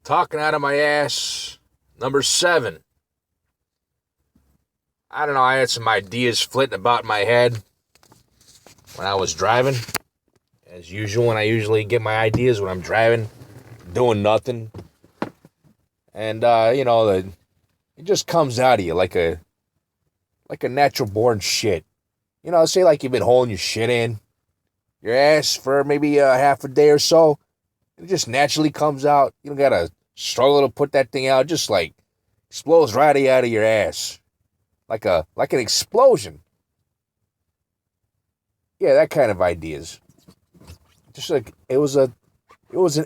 Talking out of my ass. Number 7. I don't know, I had some ideas flitting about in my head when I was driving. As usual, when I usually get my ideas when I'm driving, doing nothing. And, it just comes out of you like a natural born shit. Say like you've been holding your shit in your ass for maybe half a day or so. It just naturally comes out. You don't gotta struggle to put that thing out. It just like explodes right out of your ass. Like an explosion. Yeah, that kind of ideas. Just like it was an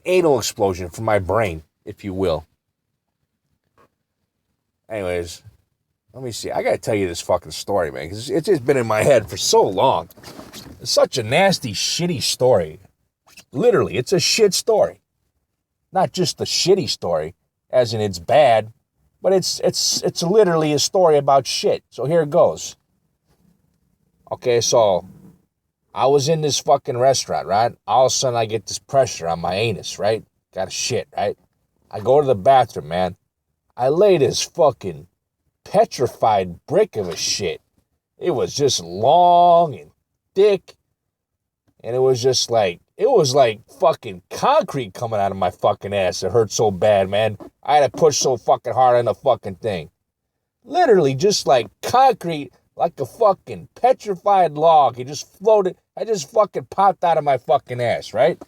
anal explosion from my brain, if you will. Anyways, let me see. I gotta tell you this fucking story, man, because it's just been in my head for so long. It's such a nasty, shitty story. Literally, it's a shit story. Not just the shitty story, as in it's bad, but it's literally a story about shit. So here it goes. Okay, so I was in this fucking restaurant, right? All of a sudden I get this pressure on my anus, right? Got a shit, right? I go to the bathroom, man. I lay this fucking petrified brick of a shit. It was just long and thick, and it was like fucking concrete coming out of my fucking ass. It hurt so bad, man. I had to push so fucking hard on the fucking thing. Literally just like concrete, like a fucking petrified log. It just floated. I just fucking popped out of my fucking ass, right?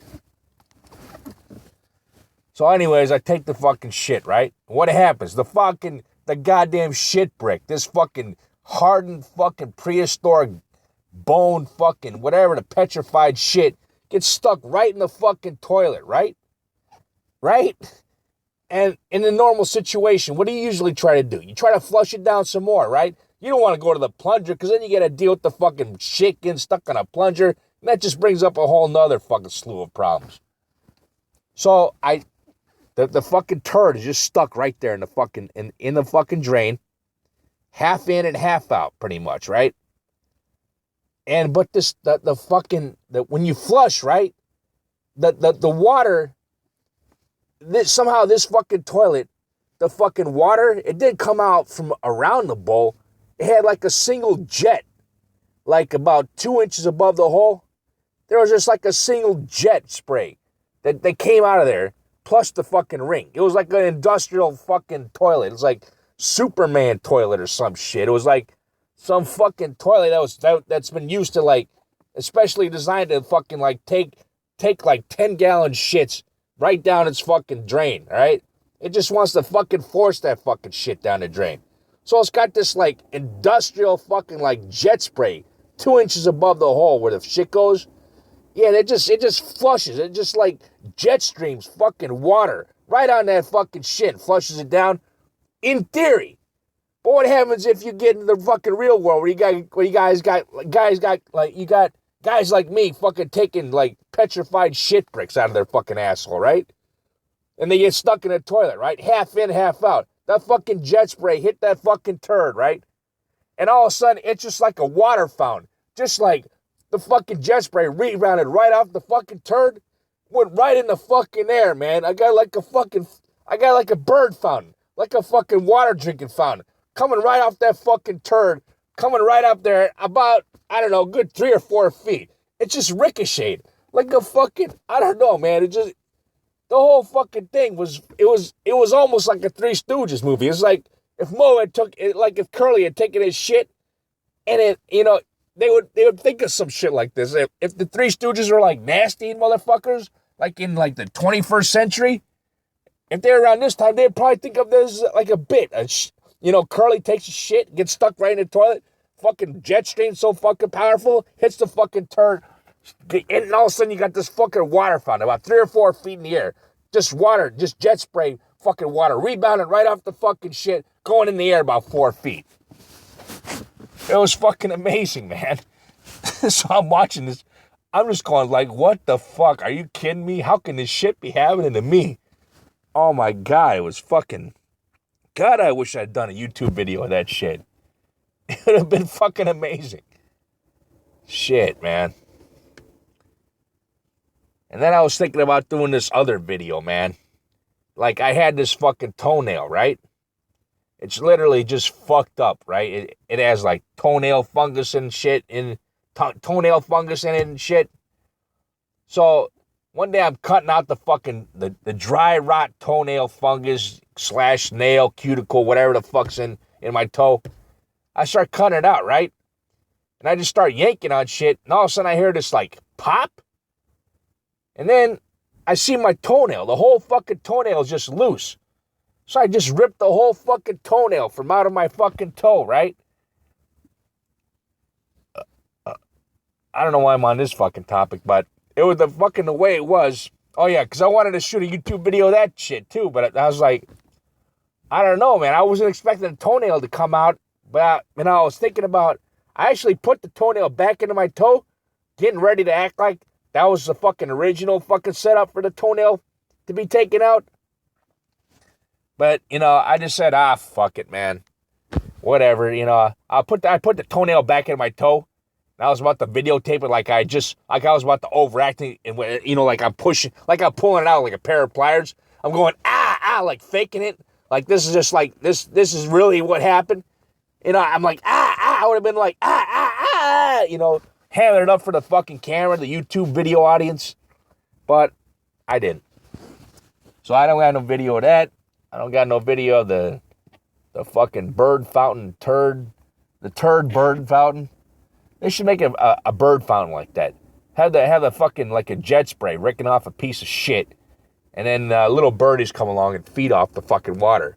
So anyways, I take the fucking shit, right? What happens? The goddamn shit brick, this fucking hardened fucking prehistoric bone fucking whatever, the petrified shit gets stuck right in the fucking toilet, right? Right? And in a normal situation, what do you usually try to do? You try to flush it down some more, right? You don't want to go to the plunger because then you got to deal with the fucking shit getting stuck on a plunger. And that just brings up a whole nother fucking slew of problems. So the fucking turd is just stuck right there in the fucking in the fucking drain. Half in and half out, pretty much, right? And but when you flush, right? The water, somehow this fucking toilet, the fucking water, it didn't come out from around the bowl. It had like a single jet, like about 2 inches above the hole. There was just like a single jet spray that came out of there, plus the fucking ring. It was like an industrial fucking toilet. It was like Superman toilet or some shit. It was like some fucking toilet that's been used to like, especially designed to fucking like take like 10-gallon shits right down its fucking drain, all right? It just wants to fucking force that fucking shit down the drain. So it's got this like industrial fucking like jet spray 2 inches above the hole where the shit goes. Yeah, and it just flushes. It just like jet streams fucking water right on that fucking shit and flushes it down. In theory. But what happens if you get into the fucking real world where you guys got guys like me fucking taking like petrified shit bricks out of their fucking asshole, right? And they get stuck in a toilet, right? Half in, half out. That fucking jet spray hit that fucking turd, right? And all of a sudden, it's just like a water fountain. Just like the fucking jet spray rebounded right off the fucking turd, went right in the fucking air, man. I got like a bird fountain, like a fucking water drinking fountain, coming right off that fucking turd, coming right up there about, I don't know, good 3 or 4 feet. It just ricocheted like a fucking, I don't know, man. The whole fucking thing was almost like a Three Stooges movie. It's like if Moe had took it, like if Curly had taken his shit and they would think of some shit like this. If the Three Stooges were like nasty motherfuckers, like in like the 21st century, if they're around this time, they'd probably think of this like a bit. Curly takes a shit, gets stuck right in the toilet, fucking jet stream so fucking powerful, hits the fucking turd, and all of a sudden you got this fucking water fountain about 3 or 4 feet in the air. Just water, just jet spray, fucking water, rebounding right off the fucking shit, going in the air about 4 feet. It was fucking amazing, man. So I'm watching this. I'm just going like, what the fuck? Are you kidding me? How can this shit be happening to me? Oh my God, it was fucking... God, I wish I'd done a YouTube video of that shit. It would have been fucking amazing. Shit, man. And then I was thinking about doing this other video, man. like I had this fucking toenail, right? It's literally just fucked up, right? It has like toenail fungus and shit toenail fungus in it and shit. So one day I'm cutting out the fucking the dry rot toenail fungus / nail cuticle, whatever the fuck's in my toe. I start cutting it out, right? And I just start yanking on shit, and all of a sudden I hear this like pop. And then I see my toenail. The whole fucking toenail is just loose. So I just ripped the whole fucking toenail from out of my fucking toe, right? I don't know why I'm on this fucking topic, but it was the way it was. Oh yeah, because I wanted to shoot a YouTube video of that shit too, but I was like, I don't know, man. I wasn't expecting a toenail to come out, but I was thinking about, I actually put the toenail back into my toe, getting ready to act like that was the fucking original fucking setup for the toenail to be taken out. But, I just said, fuck it, man. Whatever, I put the toenail back in my toe. And I was about to videotape it like I was about to overacting, and like I'm pushing, like I'm pulling it out like a pair of pliers. I'm going, like faking it. Like this is just like, this is really what happened. I'm like, I would have been like, hammering it up for the fucking camera, the YouTube video audience. But I didn't. So I don't got no video of that. I don't got no video of the fucking bird fountain the turd bird fountain. They should make a bird fountain like that. Have the fucking like a jet spray ricking off a piece of shit, and then little birdies come along and feed off the fucking water.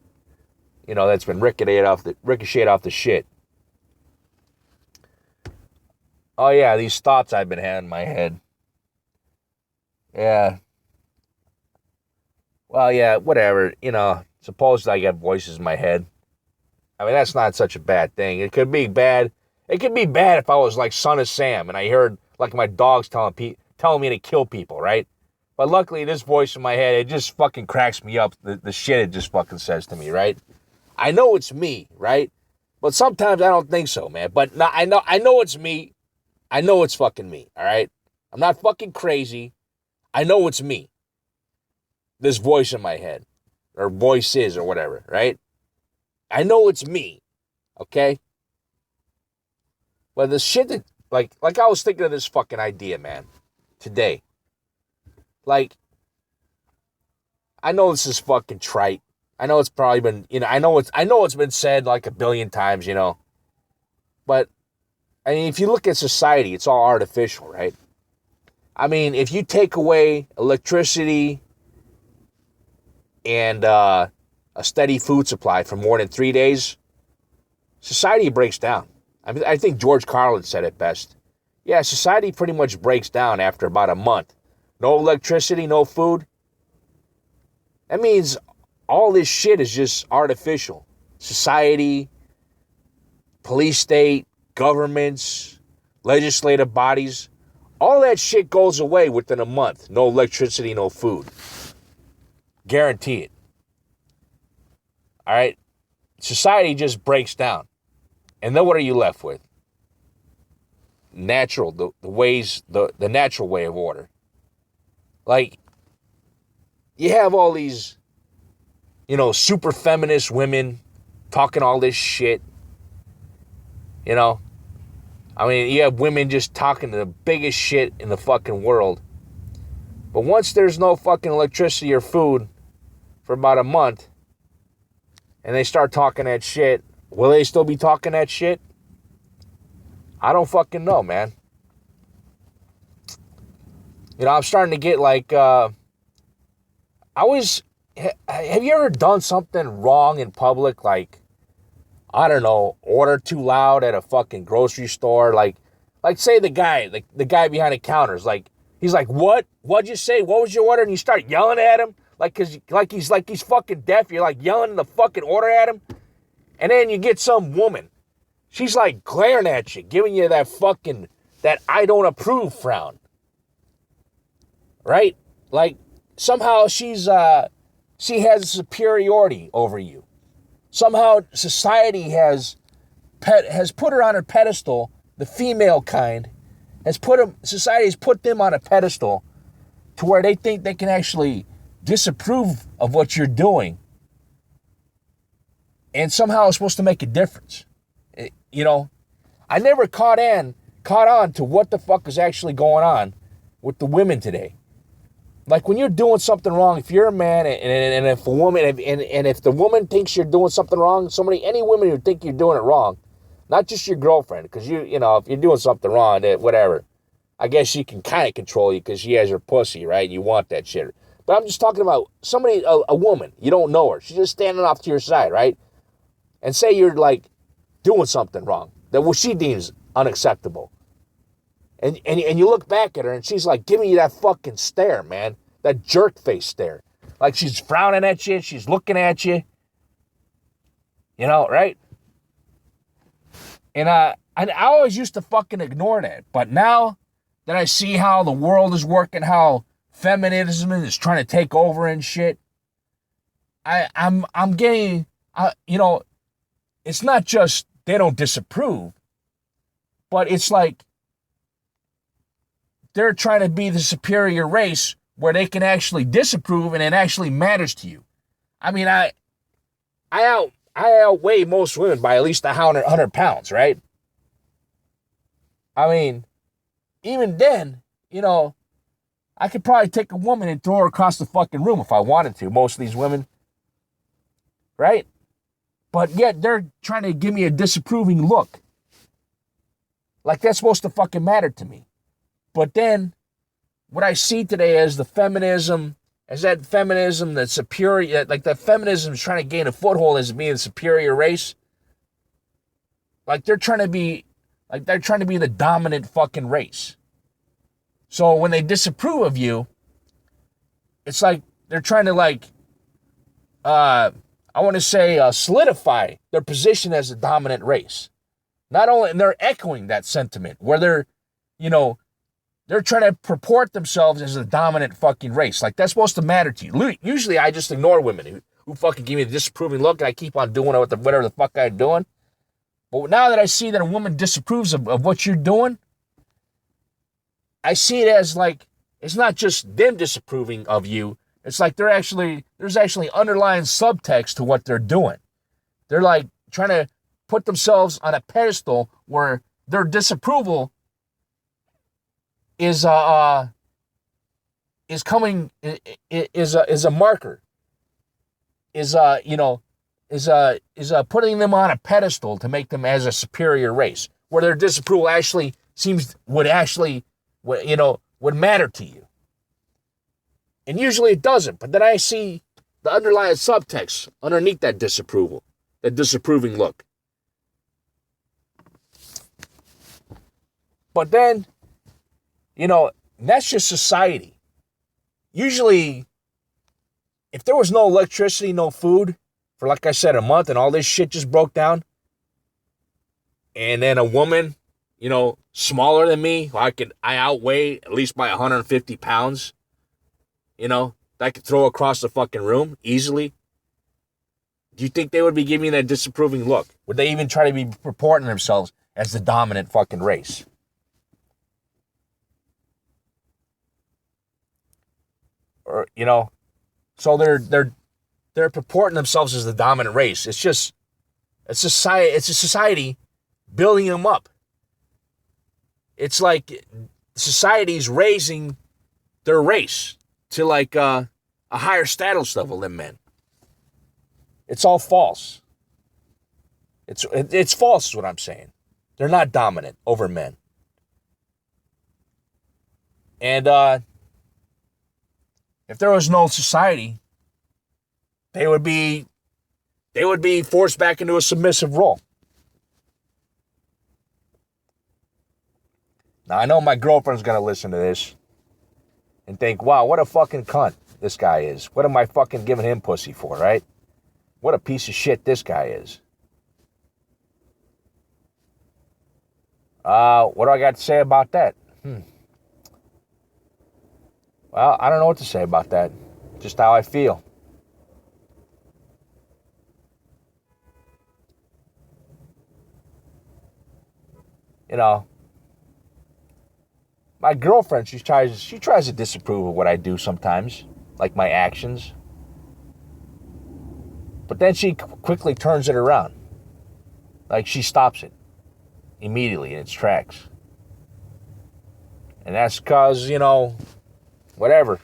That's been ricocheted off the shit. Oh yeah, these thoughts I've been having in my head. Yeah. Well, yeah, whatever. Supposedly I got voices in my head. I mean, that's not such a bad thing. It could be bad. It could be bad if I was like Son of Sam and I heard like my dogs telling me to kill people, right? But luckily, this voice in my head, it just fucking cracks me up. The shit it just fucking says to me, right? I know it's me, right? But sometimes I don't think so, man. But I know it's me. I know it's fucking me, all right? I'm not fucking crazy. I know it's me. This voice in my head, or voices, or whatever, right? I know it's me, okay? But the shit that, like I was thinking of this fucking idea, man, today. Like, I know this is fucking trite. I know it's probably been, I know it's been said like a billion times, But, I mean, if you look at society, it's all artificial, right? I mean, if you take away electricity and a steady food supply for more than 3 days, society breaks down. I mean, I think George Carlin said it best. Yeah, society pretty much breaks down after about a month. No electricity, no food. That means all this shit is just artificial. Society, police state, governments, legislative bodies, all that shit goes away within a month. No electricity, no food. Guarantee it. All right? Society just breaks down. And then what are you left with? Natural, the natural way of order. Like, you have all these, super feminist women talking all this shit. I mean, you have women just talking the biggest shit in the fucking world. But once there's no fucking electricity or food for about a month, and they start talking that shit, will they still be talking that shit? I don't fucking know, man. I'm starting to get like, have you ever done something wrong in public? Like, I don't know, order too loud at a fucking grocery store. Like say the guy behind the counters, like, he's like, what? What'd you say? What was your order? And you start yelling at him, like he's fucking deaf. You're like yelling the fucking order at him. And then you get some woman. She's like glaring at you, giving you that I don't approve frown. Right? Like, somehow she has superiority over you. Somehow society has put her on a pedestal, the female kind, society has put them on a pedestal to where they think they can actually disapprove of what you're doing, and somehow it's supposed to make a difference. You know, I never caught on to what the fuck is actually going on with the women today. Like when you're doing something wrong, if you're a man and if a woman, and if the woman thinks you're doing something wrong, any women who think you're doing it wrong, not just your girlfriend, because you know, if you're doing something wrong, whatever, I guess she can kind of control you because she has her pussy, right? You want that shit. But I'm just talking about somebody, a woman, you don't know her. She's just standing off to your side, right? And say you're like doing something wrong that what she deems unacceptable. And you look back at her and she's like giving you that fucking stare, man. That jerk face stare. Like she's frowning at you, she's looking at you. You know, right? And I always used to fucking ignore that. But now that I see how the world is working, how feminism is trying to take over and shit, I'm getting, you know, it's not just they don't disapprove, but it's like they're trying to be the superior race where they can actually disapprove and it actually matters to you. I mean, I outweigh most women by at least 100 pounds, right? I mean, even then, you know, I could probably take a woman and throw her across the fucking room if I wanted to, most of these women, right? But yet they're trying to give me a disapproving look. Like that's supposed to fucking matter to me. But then what I see today as the feminism, as that feminism, that superior, like that feminism is trying to gain a foothold as being the superior race. Like they're trying to be the dominant fucking race. So when they disapprove of you, it's like they're trying to like, I want to say solidify their position as the dominant race. Not only, and they're echoing that sentiment where they're, you know, they're trying to purport themselves as a dominant fucking race. Like that's supposed to matter to you. Usually I just ignore women who fucking give me the disapproving look and I keep on doing whatever the fuck I'm doing. But now that I see that a woman disapproves of what you're doing, I see it as like, it's not just them disapproving of you. It's like there's actually underlying subtext to what they're doing. They're like trying to put themselves on a pedestal where their disapproval is a marker, is putting them on a pedestal to make them as a superior race, where their disapproval actually would matter to you. And usually it doesn't, but then I see the underlying subtext underneath that disapproval, that disapproving look. But then, you know, that's just society. Usually, if there was no electricity, no food, for like I said, a month, and all this shit just broke down, and then a woman, you know, smaller than me, I outweigh at least by 150 pounds, you know, that I could throw across the fucking room easily. Do you think they would be giving me that disapproving look? Would they even try to be purporting themselves as the dominant fucking race? Or, you know, so they're purporting themselves as the dominant race. It's just a society building them up. It's like society's raising their race to like a higher status level than men. It's all false. It's false is what I'm saying. They're not dominant over men. And if there was no society, they would be forced back into a submissive role. Now, I know my girlfriend's going to listen to this and think, wow, what a fucking cunt this guy is. What am I fucking giving him pussy for, right? What a piece of shit this guy is. What do I got to say about that? Well, I don't know what to say about that. Just how I feel. You know, my girlfriend, she tries to disapprove of what I do sometimes. like my actions. But then she quickly turns it around. Like she stops it immediately in its tracks. And that's because, whatever.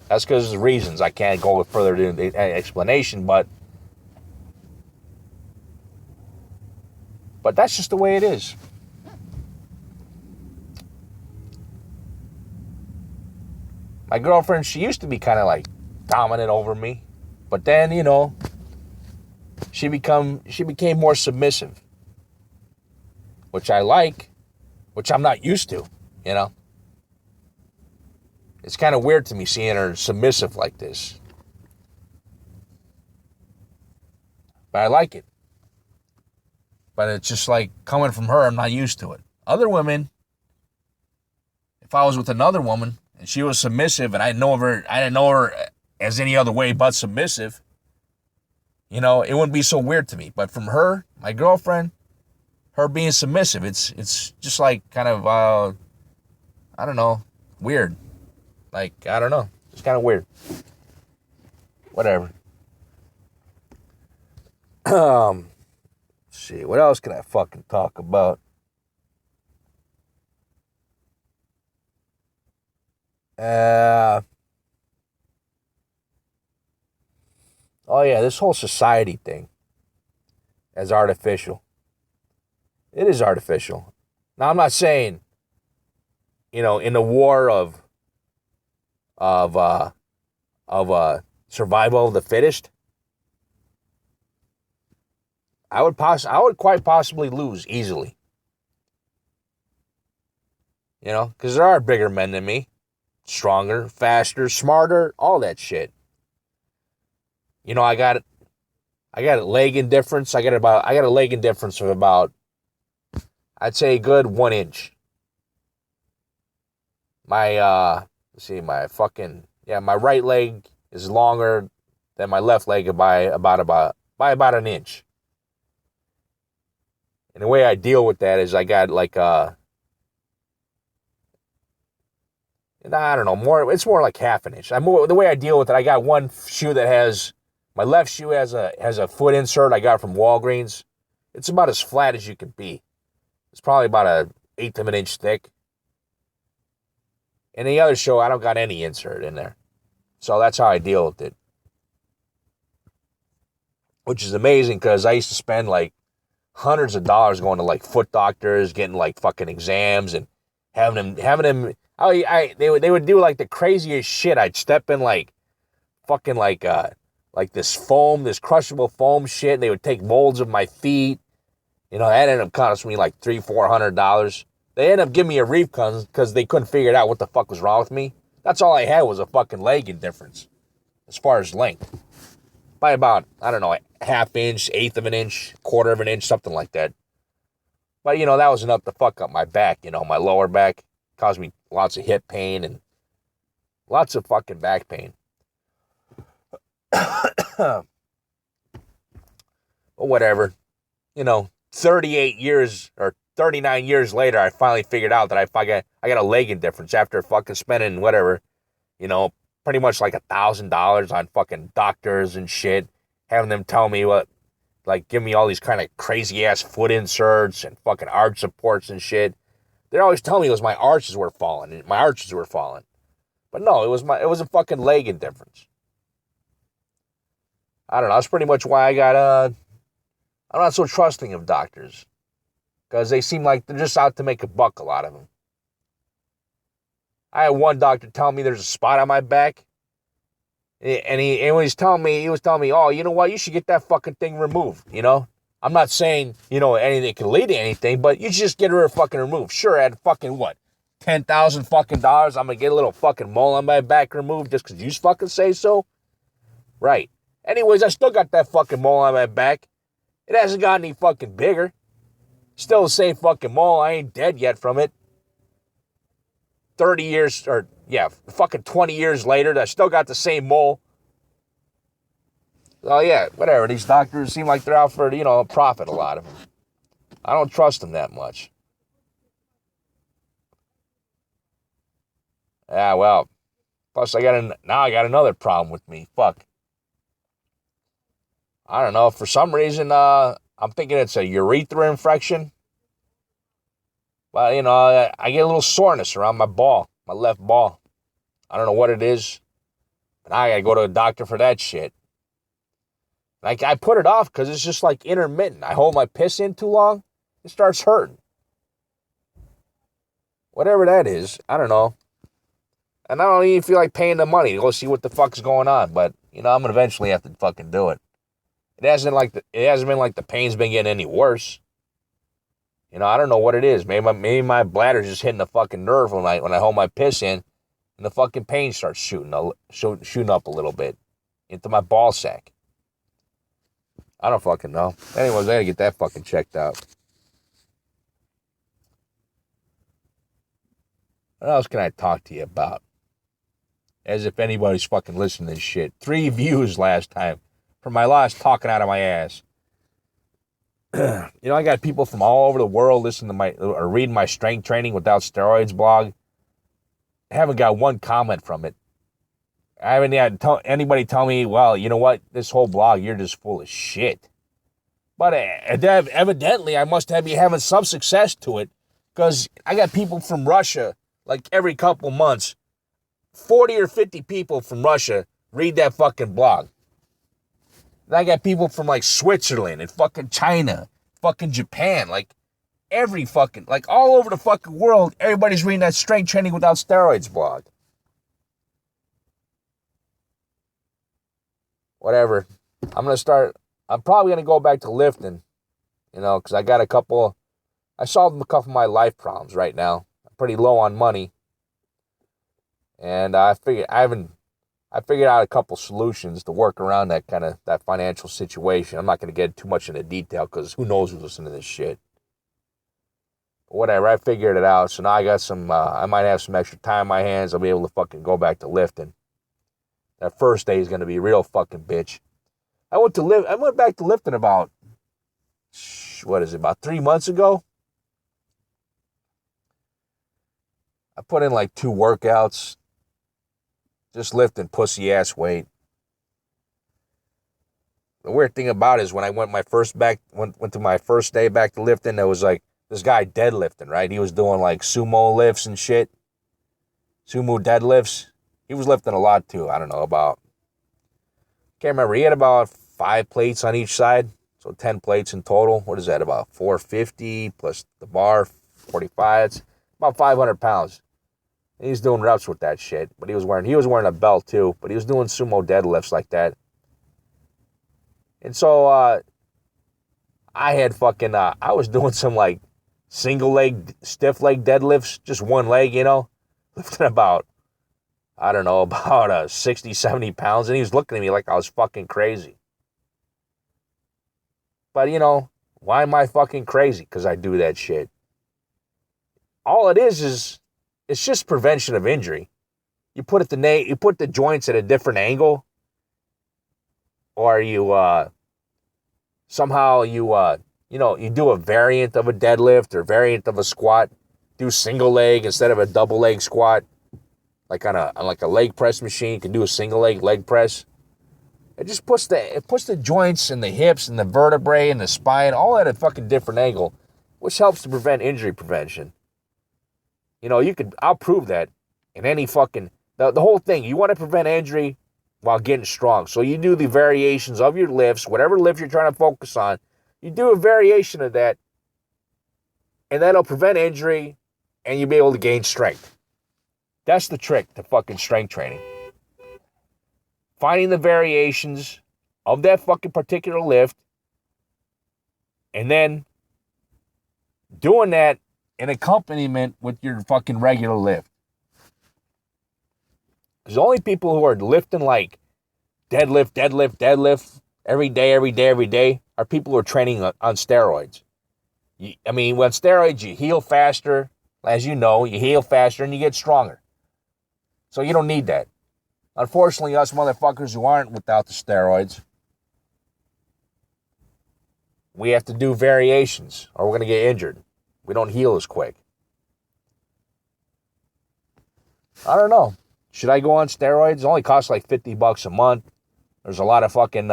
That's because of reasons. I can't go further into the explanation, but that's just the way it is. My girlfriend, she used to be kind of like dominant over me. But then, she became more submissive. Which I like, which I'm not used to, It's kind of weird to me seeing her submissive like this. But I like it. But it's just like coming from her, I'm not used to it. Other women, if I was with another woman and she was submissive and I didn't know her as any other way but submissive, it wouldn't be so weird to me. But from her, my girlfriend, her being submissive, it's just like kind of, I don't know, weird. Like, I don't know. It's kind of weird. Whatever. Let's see. What else can I fucking talk about? Oh, yeah, this whole society thing as artificial. It is artificial. Now, I'm not saying, in the war of survival of the fittest, I would quite possibly lose easily. Because there are bigger men than me, stronger, faster, smarter, all that shit. I got a leg indifference. I got a leg indifference of about, I'd say, a good 1 inch. My my right leg is longer than my left leg by about an inch. And the way I deal with that is I got like I don't know, it's more like half an inch. The way I deal with it, I got one shoe that has, my left shoe has a foot insert I got from Walgreens. It's about as flat as you can be. It's probably about an eighth of an inch thick. And the other shoe, I don't got any insert in there. So that's how I deal with it. Which is amazing because I used to spend like hundreds of dollars going to like foot doctors, getting like fucking exams and having them. They would do like the craziest shit. I'd step in like fucking like this foam, this crushable foam shit, and they would take molds of my feet. That ended up costing me like $300-400. They ended up giving me a refund because they couldn't figure it out what the fuck was wrong with me. That's all I had was a fucking leg indifference as far as length. By about, I don't know, a half inch, eighth of an inch, quarter of an inch, something like that. But, that was enough to fuck up my back, my lower back. Caused me lots of hip pain and lots of fucking back pain. But whatever. 38 years or 39 years later, I finally figured out that I got a leg indifference after fucking spending whatever, pretty much like $1,000 on fucking doctors and shit, having them tell me give me all these kind of crazy ass foot inserts and fucking arch supports and shit. They're always telling me it was my arches were falling. But no, it was a fucking leg indifference. I don't know. That's pretty much why I'm not so trusting of doctors. Because they seem like they're just out to make a buck, a lot of them. I had one doctor tell me there's a spot on my back. And he was telling me, oh, you know what? You should get that fucking thing removed, I'm not saying, anything can lead to anything, but you should just get her fucking removed. Sure, at fucking what? $10,000 fucking dollars, I'm going to get a little fucking mole on my back removed just because you fucking say so? Right. Anyways, I still got that fucking mole on my back. It hasn't got any fucking bigger. Still the same fucking mole. I ain't dead yet from it. 30 years, fucking 20 years later, I still got the same mole. Oh, yeah, whatever. These doctors seem like they're out for, a profit, a lot of them. I don't trust them that much. Yeah, well, Plus, now I got another problem with me. Fuck. I don't know. For some reason, I'm thinking it's a urethra infection. But, I get a little soreness around my left ball. I don't know what it is. But I got to go to a doctor for that shit. Like, I put it off because it's just like intermittent. I hold my piss in too long, it starts hurting. Whatever that is, I don't know. And I don't even feel like paying the money to go see what the fuck's going on. But, I'm going to eventually have to fucking do it. It hasn't been like the pain's been getting any worse. I don't know what it is. Maybe my bladder's just hitting the fucking nerve when I hold my piss in, and the fucking pain starts shooting up a little bit into my ball sack. I don't fucking know. Anyways, I gotta get that fucking checked out. What else can I talk to you about? As if anybody's fucking listening to this shit. 3 views last time for my last talking out of my ass. I got people from all over the world listening to or reading my strength training without steroids blog. I haven't got one comment from it. I haven't had anybody tell me, well, you know what, this whole blog, you're just full of shit. But evidently, I must be having some success to it, because I got people from Russia, like every couple months, 40 or 50 people from Russia read that fucking blog. And I got people from like Switzerland and fucking China, fucking Japan, like every fucking, like all over the fucking world, everybody's reading that strength training without steroids blog. Whatever. I'm probably going to go back to lifting, because I solved a couple of my life problems right now. I'm pretty low on money. And I figured out a couple solutions to work around that financial situation. I'm not going to get too much into detail because who knows who's listening to this shit. But whatever, I figured it out. So now I got I might have some extra time in my hands. I'll be able to fucking go back to lifting. That first day is going to be a real fucking bitch. I went back to lifting about 3 months ago? I put in like 2 workouts. Just lifting pussy ass weight. The weird thing about it is when I went to my first day back to lifting, there was like this guy deadlifting, right? He was doing like sumo lifts and shit. Sumo deadlifts. He was lifting a lot too. I don't know, can't remember. He had about 5 plates on each side. So 10 plates in total. What is that? About 450 plus the bar, 45. It's about 500 pounds. And he's doing reps with that shit. But he was wearing a belt too. But he was doing sumo deadlifts like that. And so I had I was doing some like single leg, stiff leg deadlifts. Just one leg, lifting about 60, 70 pounds. And he was looking at me like I was fucking crazy. But, why am I fucking crazy? Because I do that shit. All it is it's just prevention of injury. You put the joints at a different angle, or you somehow you do a variant of a deadlift or variant of a squat. Do single leg instead of a double leg squat. Like on a leg press machine, you can do a single leg press. It just puts the joints and the hips and the vertebrae and the spine all at a fucking different angle, which helps to prevent injury prevention. I'll prove that in any fucking, the whole thing. You want to prevent injury while getting strong. So you do the variations of your lifts, whatever lift you're trying to focus on, you do a variation of that, and that'll prevent injury, and you'll be able to gain strength. That's the trick to fucking strength training. Finding the variations of that fucking particular lift, and then doing that in accompaniment with your fucking regular lift. Because the only people who are lifting like deadlift every day are people who are training on steroids. With steroids, you heal faster. As you know, you heal faster and you get stronger. So you don't need that. Unfortunately, us motherfuckers who aren't without the steroids, we have to do variations or we're going to get injured. We don't heal as quick. I don't know. Should I go on steroids? It only costs like $50 a month. There's a lot of fucking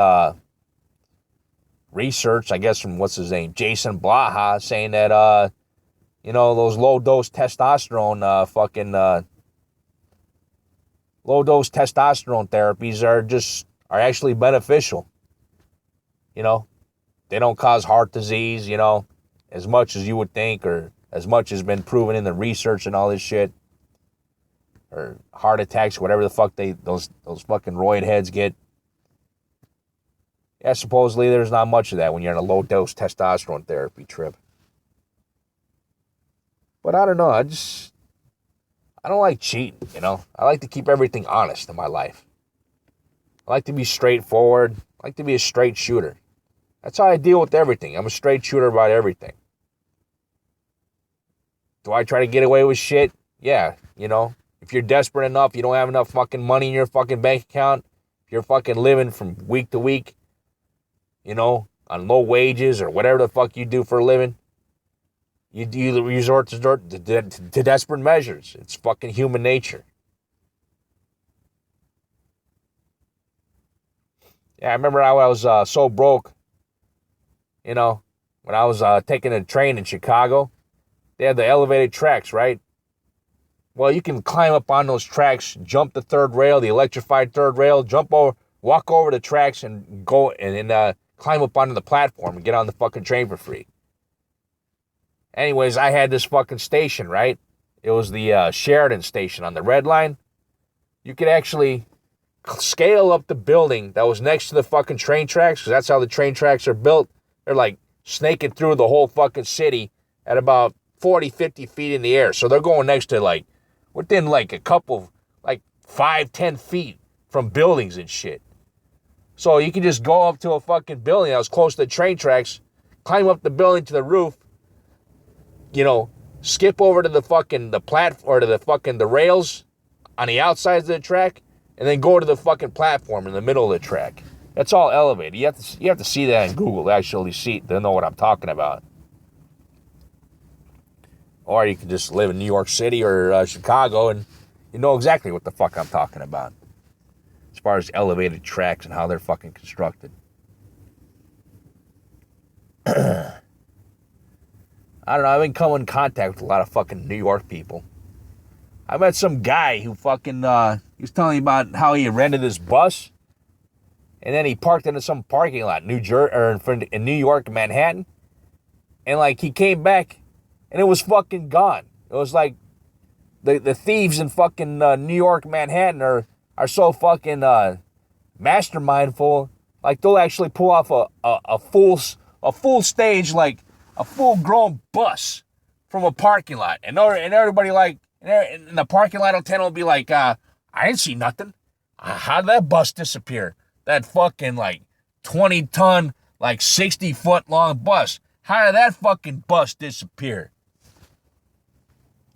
research, I guess, from what's his name, Jason Blaha, saying that those low dose testosterone low dose testosterone therapies are actually beneficial. You know, they don't cause heart disease, as much as you would think, or as much has been proven in the research and all this shit. Or heart attacks, whatever the fuck those fucking roid heads get. Yeah, supposedly there's not much of that when you're in a low-dose testosterone therapy trip. But I don't know, I don't like cheating, I like to keep everything honest in my life. I like to be straightforward. I like to be a straight shooter. That's how I deal with everything. I'm a straight shooter about everything. Do I try to get away with shit? Yeah, If you're desperate enough, you don't have enough fucking money in your fucking bank account, if you're fucking living from week to week, on low wages or whatever the fuck you do for a living, you resort to desperate measures. It's fucking human nature. Yeah, I remember I was so broke, when I was taking a train in Chicago. They had the elevated tracks, right? Well, you can climb up on those tracks, jump the third rail, the electrified third rail, walk over the tracks and go and climb up onto the platform and get on the fucking train for free. Anyways, I had this fucking station, right? It was the Sheridan station on the Red Line. You could actually scale up the building that was next to the fucking train tracks, because that's how the train tracks are built. They're like snaking through the whole fucking city at about 40, 50 feet in the air. So they're going next to within a couple, 5, 10 feet from buildings and shit. So you can just go up to a fucking building that was close to the train tracks, climb up the building to the roof, skip over to the rails on the outsides of the track, and then go to the fucking platform in the middle of the track. That's all elevated. You have to see that in Google to actually to know what I'm talking about. Or you can just live in New York City or Chicago and you know exactly what the fuck I'm talking about. As far as elevated tracks and how they're fucking constructed. I don't know, I've been coming in contact with a lot of fucking New York people. I met some guy who fucking, he was telling me about how he rented this bus, and then he parked into some parking lot in New York, Manhattan, and he came back, and it was fucking gone. It was like, the thieves in fucking New York, Manhattan are so fucking mastermindful, they'll actually pull off a full stage, a full-grown bus from a parking lot. And everybody, in the parking lot attendant will be like, I didn't see nothing. How did that bus disappear? That fucking, 20-ton, 60-foot-long bus. How did that fucking bus disappear?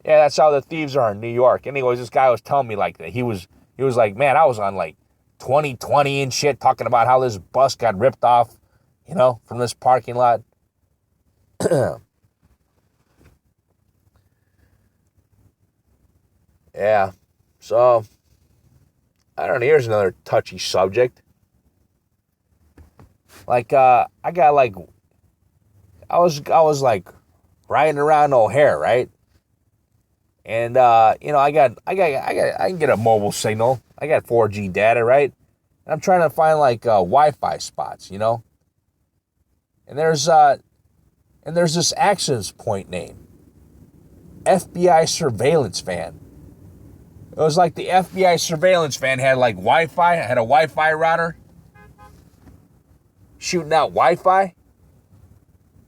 Yeah, that's how the thieves are in New York. Anyways, this guy was telling me that. He was like, man, I was on, 2020 and shit, talking about how this bus got ripped off, from this parking lot. Yeah, so, I don't know, here's another touchy subject. I was riding around O'Hare, right? And, I can get a mobile signal. I got 4G data, right? And I'm trying to find, Wi-Fi spots, And there's this access point name. FBI surveillance van. It was like the FBI surveillance van had Wi-Fi, had a Wi-Fi router shooting out Wi-Fi.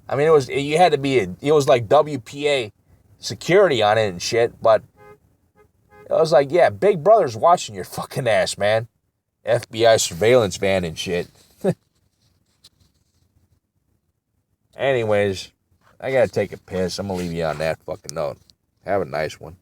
I mean, it was like WPA security on it and shit, but it was yeah, Big Brother's watching your fucking ass, man. FBI surveillance van and shit. Anyways, I gotta take a piss. I'm gonna leave you on that fucking note. Have a nice one.